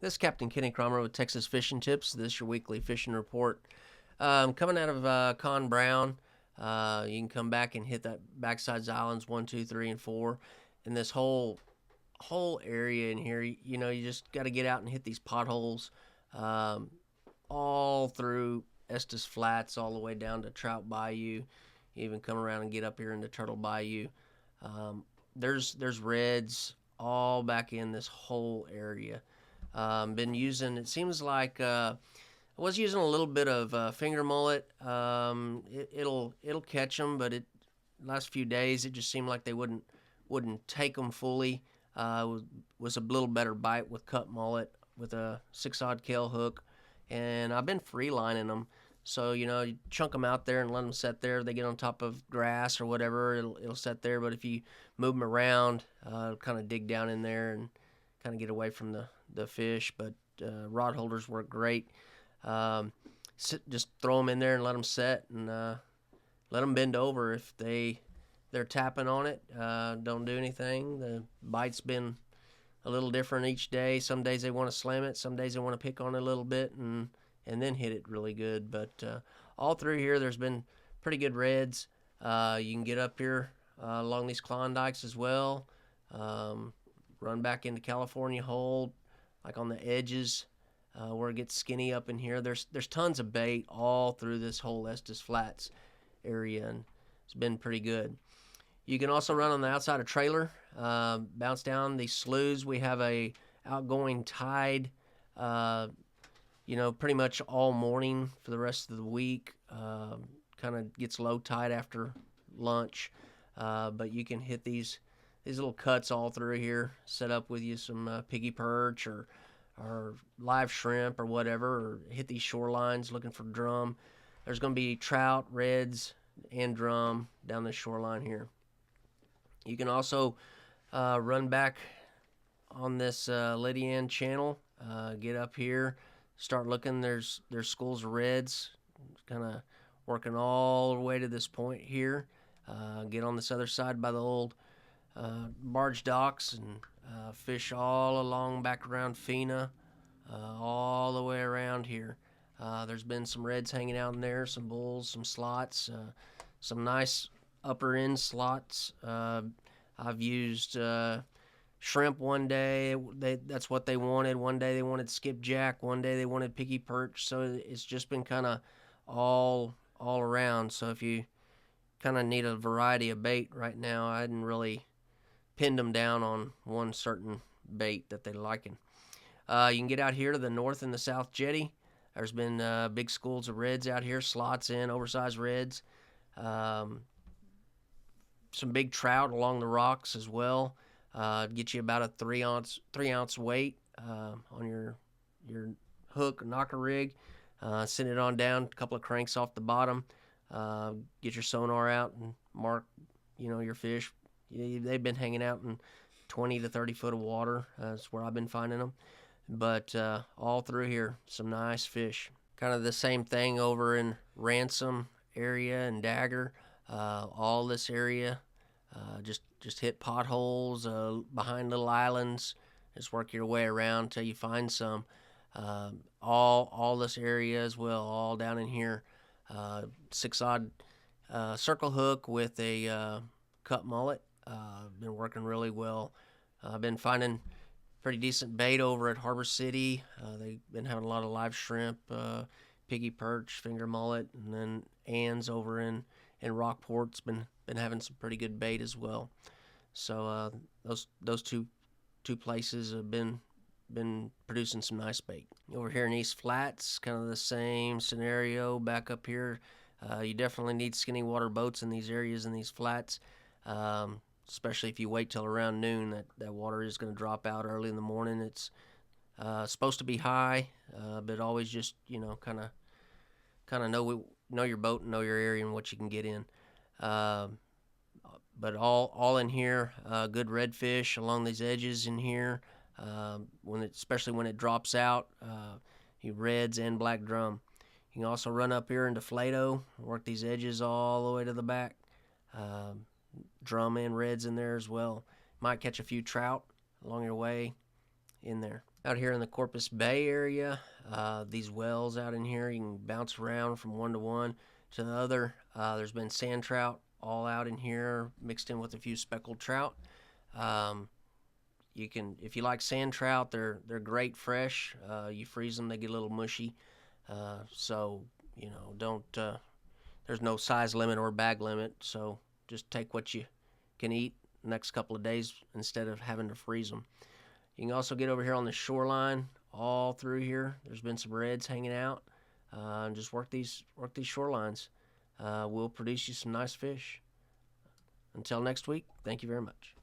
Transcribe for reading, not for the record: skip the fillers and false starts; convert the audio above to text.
This is Captain Kenny Kramer with Texas Fishing Tips. This is your weekly fishing report. Coming out of Con Brown, you can come back and hit that backsides islands 1, 2, 3, and 4. And this whole area in here, you know, you just got to get out and hit these potholes all through Estus Flats, all the way down to Trout Bayou. Even come around and get up here into Turtle Bayou. There's reds all back in this whole area. Been using, it seems like I was using a little bit of finger mullet. It'll catch them, but last few days it just seemed like they wouldn't take them fully. Was a little better bite with cut mullet with a 6-odd Kell hook, and I've been free lining them. So you know, you chunk them out there and let them set there. They get on top of grass or whatever, it'll set there. But if you move them around, kind of dig down in there and kind of get away from the fish. But rod holders work great. Just throw them in there and let them set, and let them bend over. If they're tapping on it, don't do anything. The bite's been a little different each day. Some days they want to slam it, some days they want to pick on it a little bit and then hit it really good. But all through here there's been pretty good reds. You can get up here along these Klondikes as well. Run back into California Hold, like on the edges where it gets skinny up in here. There's tons of bait all through this whole Estus Flats area, and it's been pretty good. You can also run on the outside of trailer, bounce down these sloughs. We have a outgoing tide, pretty much all morning for the rest of the week. Kind of gets low tide after lunch, but you can hit these little cuts all through here, set up with you some piggy perch or live shrimp or whatever, or hit these shorelines looking for drum. There's going to be trout, reds, and drum down the shoreline here. You can also run back on this Lydian channel, get up here, start looking. There's schools of reds, kind of working all the way to this point here. Get on this other side by the old barge docks and fish all along back around Fina, all the way around here. There's been some reds hanging out in there, some bulls, some slots, some nice upper end slots. I've used shrimp one day. That's what they wanted. One day they wanted skipjack. One day they wanted piggy perch. So it's just been kind of all around. So if you kind of need a variety of bait right now, I hadn't really pinned them down on one certain bait that they're liking. You can get out here to the north and the south jetty. There's been big schools of reds out here, slots in, oversized reds. Some big trout along the rocks as well. Get you about a 3 ounce weight on your hook knocker rig. Send it on down, a couple of cranks off the bottom. Get your sonar out and mark, your fish. They've been hanging out in 20 to 30 foot of water. That's where I've been finding them. But all through here, some nice fish. Kind of the same thing over in Ransom area and Dagger. All this area, just hit potholes behind little islands. Just work your way around till you find some. All this area as well, all down in here. 6-odd circle hook with a cut mullet. Been working really well. I've been finding pretty decent bait over at Harbor City. They've been having a lot of live shrimp, piggy perch, finger mullet, and then Ann's over in Rockport's been having some pretty good bait as well. So those two places have been producing some nice bait. Over here in East Flats, kind of the same scenario. Back up here, you definitely need skinny water boats in these areas, in these flats. Especially if you wait till around noon, that water is going to drop out early in the morning. It's supposed to be high, but always just kind of know your boat and know your area and what you can get in. But all in here, good redfish along these edges in here. Especially when it drops out, you reds and black drum. You can also run up here into Flato, work these edges all the way to the back. Drum and reds in there as well. Might catch a few trout along your way. in there. Out here in the Corpus Bay area, these wells out in here, you can bounce around from one to one to the other. There's been sand trout all out in here, mixed in with a few speckled trout. You can, if you like sand trout, they're great fresh. You freeze them, they get a little mushy. So you know, don't. There's no size limit or bag limit. So just take what you can eat the next couple of days instead of having to freeze them. You can also get over here on the shoreline, all through here. There's been some reds hanging out. And just work these shorelines. We'll produce you some nice fish. Until next week, thank you very much.